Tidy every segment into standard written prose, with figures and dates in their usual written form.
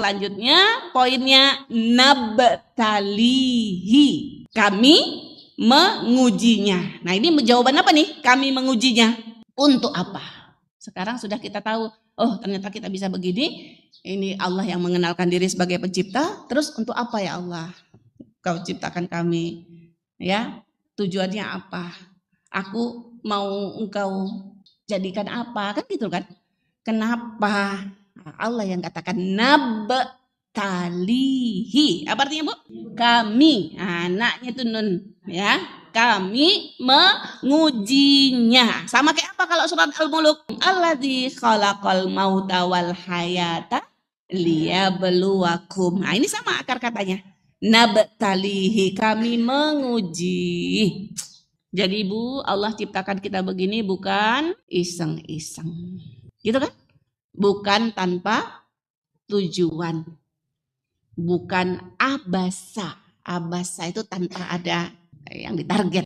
Selanjutnya poinnya nabtalihi. Kami mengujinya. Nah ini jawaban apa nih? Kami mengujinya. Untuk apa? Sekarang sudah kita tahu. Oh ternyata kita bisa begini. Ini Allah yang mengenalkan diri sebagai pencipta. Terus untuk apa ya Allah? Kau ciptakan kami. Ya, tujuannya apa? Aku mau engkau jadikan apa? Kan gitu kan? Kenapa? Allah yang katakan nabtalihi. Apa artinya Bu? Kami. Anaknya itu nun. Ya, kami mengujinya. Sama kayak apa kalau surat Al-Muluk? Alladzi khalaqal mauta wal hayata liyabluwakum. Nah, ini sama akar katanya. Nabtalihi, kami menguji. Jadi Ibu, Allah ciptakan kita begini bukan iseng-iseng. Gitu kan? Bukan tanpa tujuan. Bukan abasa. Abasa itu tanpa ada yang ditarget.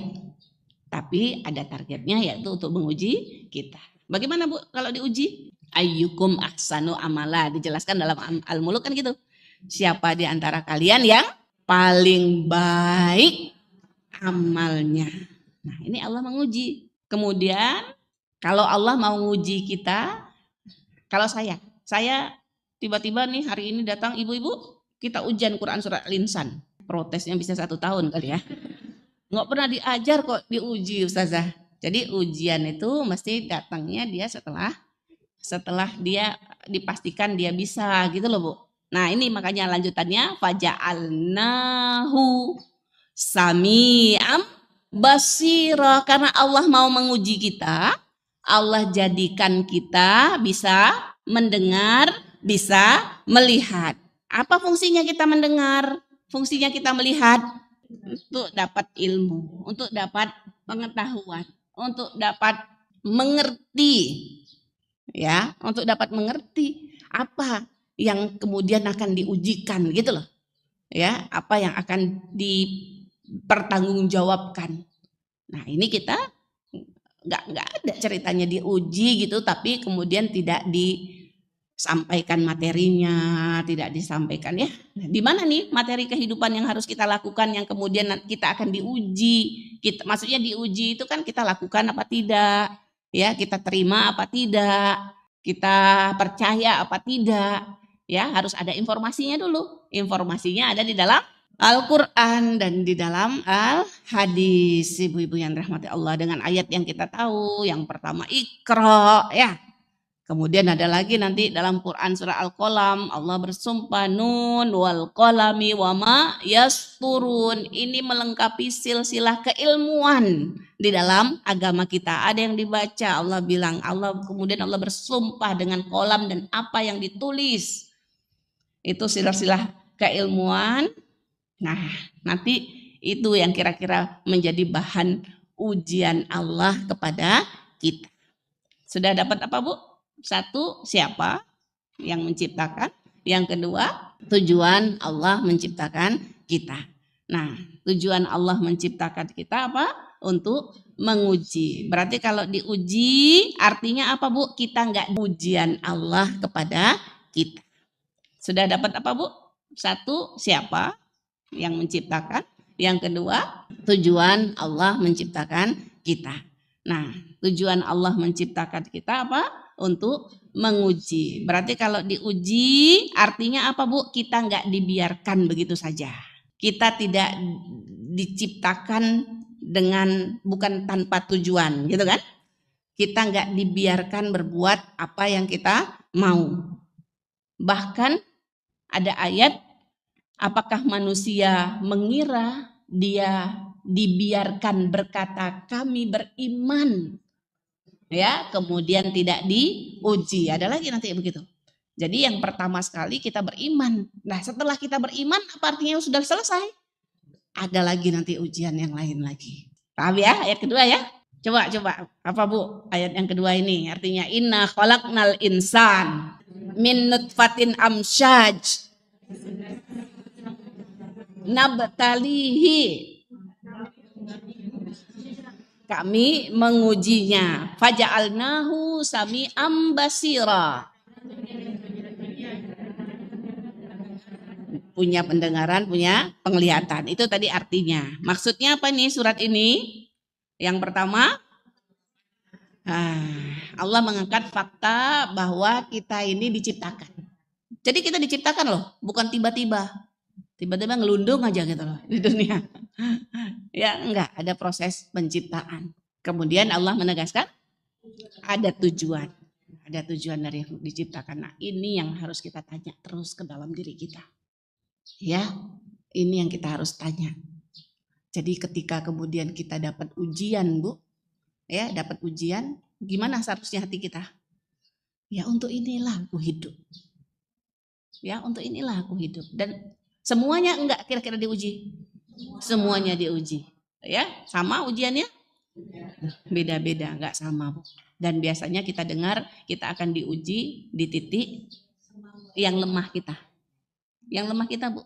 Tapi ada targetnya yaitu untuk menguji kita. Bagaimana Bu kalau diuji? Ayyukum ahsanu amala, dijelaskan dalam Al-Muluk kan gitu. Siapa di antara kalian yang paling baik amalnya. Nah ini Allah menguji. Kemudian kalau Allah mau menguji kita, kalau saya tiba-tiba nih hari ini datang ibu-ibu, kita ujian Quran surat Al-Insan. Protesnya bisa 1 tahun kali ya. Nggak pernah diajar kok diuji Ustazah. Jadi ujian itu mesti datangnya dia setelah dia dipastikan dia bisa gitu loh Bu. Nah ini makanya lanjutannya faja'alnahu sami'am basira, karena Allah mau menguji kita, Allah jadikan kita bisa mendengar, bisa melihat. Apa fungsinya kita mendengar? Fungsinya kita melihat untuk dapat ilmu, untuk dapat pengetahuan, untuk dapat mengerti. Ya, untuk dapat mengerti apa yang kemudian akan diujikan gitu loh. Ya, apa yang akan dipertanggungjawabkan. Nah, ini kita nggak ada ceritanya diuji gitu, tapi kemudian tidak disampaikan materinya, tidak disampaikan ya. Di mana nih materi kehidupan yang harus kita lakukan yang kemudian kita akan diuji. Maksudnya diuji itu kan kita lakukan apa tidak, ya kita terima apa tidak, kita percaya apa tidak, ya harus ada informasinya dulu. Informasinya ada di dalam Al-Quran dan di dalam Al-Hadis. Ibu-ibu yang dirahmati Allah, dengan ayat yang kita tahu. Yang pertama Iqra, ya. Kemudian ada lagi nanti dalam Quran surah Al-Qalam, Allah bersumpah nun wal qalami wama yasturun. Ini melengkapi silsilah keilmuan di dalam agama kita. Ada yang dibaca, Allah bilang, kemudian Allah bersumpah dengan kolam dan apa yang ditulis. Itu silsilah keilmuan. Nah, nanti itu yang kira-kira menjadi bahan ujian Allah kepada kita. Sudah dapat apa Bu? 1, siapa yang menciptakan? Yang kedua, tujuan Allah menciptakan kita. Nah, tujuan Allah menciptakan kita apa? Untuk menguji. Berarti kalau diuji artinya apa Bu? Kita nggak ujian Allah kepada kita. Sudah dapat apa Bu? 1, siapa yang menciptakan? Yang kedua, tujuan Allah menciptakan kita. Nah, tujuan Allah menciptakan kita apa? Untuk menguji. Berarti kalau diuji artinya apa Bu? Kita nggak dibiarkan begitu saja. Kita tidak diciptakan dengan bukan tanpa tujuan, gitu kan? Kita nggak dibiarkan berbuat apa yang kita mau. Bahkan ada ayat, apakah manusia mengira dia dibiarkan berkata kami beriman, ya kemudian tidak diuji? Ada lagi nanti begitu. Jadi yang pertama sekali kita beriman. Nah setelah kita beriman apa artinya sudah selesai? Ada lagi nanti ujian yang lain lagi. Paham ya ayat kedua ya? Coba apa Bu ayat yang kedua ini? Artinya inna khalaqnal insan min nutfatin amsyaj nabtalihi, kami mengujinya. Faja'alnahu sami'am basira. punya pendengaran, punya penglihatan. Itu tadi artinya. Maksudnya apa nih surat ini? Yang pertama, Allah mengangkat fakta bahwa kita ini diciptakan. Jadi kita diciptakan loh, bukan tiba-tiba. Tiba-tiba ngelundung aja gitu loh di dunia. Ya enggak, ada proses penciptaan. Kemudian Allah menegaskan ada tujuan. Ada tujuan dari yang diciptakan. Nah ini yang harus kita tanya terus ke dalam diri kita. Ya, ini yang kita harus tanya. Jadi ketika kemudian kita dapat ujian, Bu, ya dapat ujian, gimana seharusnya hati kita? Ya untuk inilah aku hidup. Ya untuk inilah aku hidup. Dan semuanya enggak kira-kira diuji. Semuanya diuji. Ya, sama ujiannya? Beda-beda, enggak sama, Bu. Dan biasanya kita dengar kita akan diuji di titik yang lemah kita. Yang lemah kita, Bu.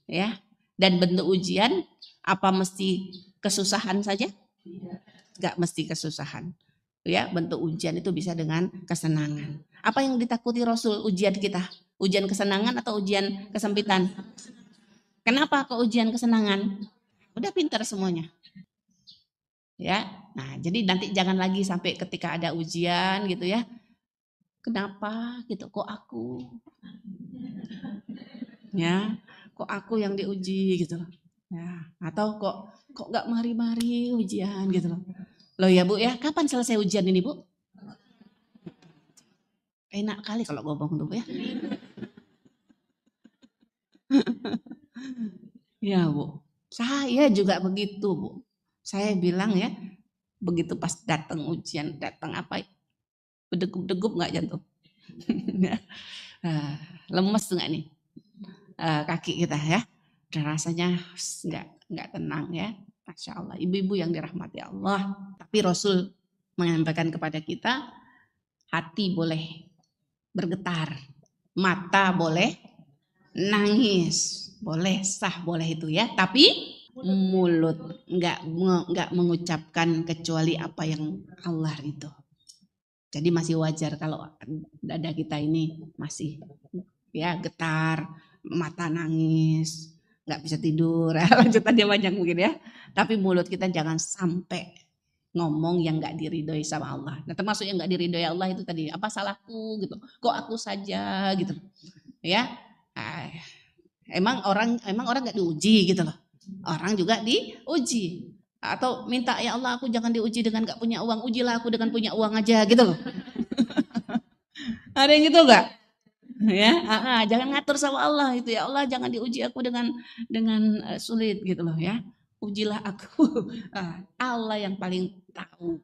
Ya. Dan bentuk ujian apa mesti kesusahan saja? Enggak mesti kesusahan. Ya, bentuk ujian itu bisa dengan kesenangan. Apa yang ditakuti Rasul ujian kita? Ujian kesenangan atau ujian kesempitan? Kenapa ke ujian kesenangan? Udah pintar semuanya. Ya. Nah, jadi nanti jangan lagi sampai ketika ada ujian gitu ya. Kenapa gitu kok aku? Ya, kok aku yang diuji gitu loh. Ya, atau kok enggak mari-mari ujian gitu loh. Loh ya Bu ya, kapan selesai ujian ini Bu? Enak kali kalau ngomong tuh ya. Ya Bu, saya juga begitu Bu. Saya bilang ya, begitu pas datang ujian, datang apa, berdegup-degup nggak jantung? Lemes tuh nggak nih kaki kita ya? Dan rasanya nggak tenang ya. Masya Allah, ibu-ibu yang dirahmati Allah. Tapi Rasul menyampaikan kepada kita, hati boleh bergetar, mata boleh nangis, boleh sah, boleh itu ya. Tapi mulut nggak mengucapkan kecuali apa yang Allah ridho. Jadi masih wajar kalau dada kita ini masih ya getar, mata nangis, nggak bisa tidur, lanjutannya banyak mungkin ya. Tapi mulut kita jangan sampai ngomong yang nggak diridhoi sama Allah. Nah termasuk yang nggak diridhoi Allah itu tadi, apa salahku gitu, kok aku saja gitu, ya. Emang orang nggak diuji gitu loh. Orang juga diuji. Atau minta ya Allah aku jangan diuji dengan nggak punya uang, ujilah aku dengan punya uang aja gitu loh. Ada yang gitu nggak? Ya, jangan ngatur sama Allah itu ya Allah jangan diuji aku dengan sulit gitu loh ya. Ujilah aku. Allah yang paling tahu.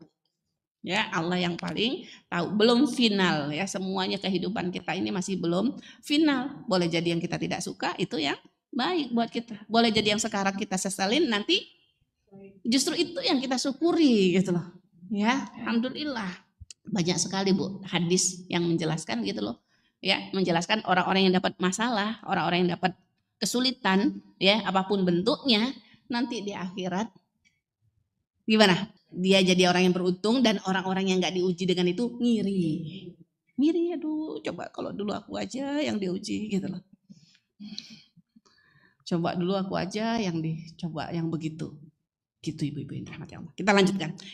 Ya, Allah yang paling tahu. Belum final ya, semuanya kehidupan kita ini masih belum final. Boleh jadi yang kita tidak suka itu yang baik buat kita. Boleh jadi yang sekarang kita sesalin nanti justru itu yang kita syukuri gitu loh. Ya, alhamdulillah. Banyak sekali Bu hadis yang menjelaskan gitu loh. Ya, menjelaskan orang-orang yang dapat masalah, orang-orang yang dapat kesulitan, ya, apapun bentuknya, nanti di akhirat gimana? Dia jadi orang yang beruntung dan orang-orang yang nggak diuji dengan itu ngiri. Ngiri, aduh, coba kalau dulu aku aja yang diuji gitu loh. Coba dulu aku aja yang dicoba yang begitu. Gitu ibu-ibu yang dirahmati Allah. Kita lanjutkan.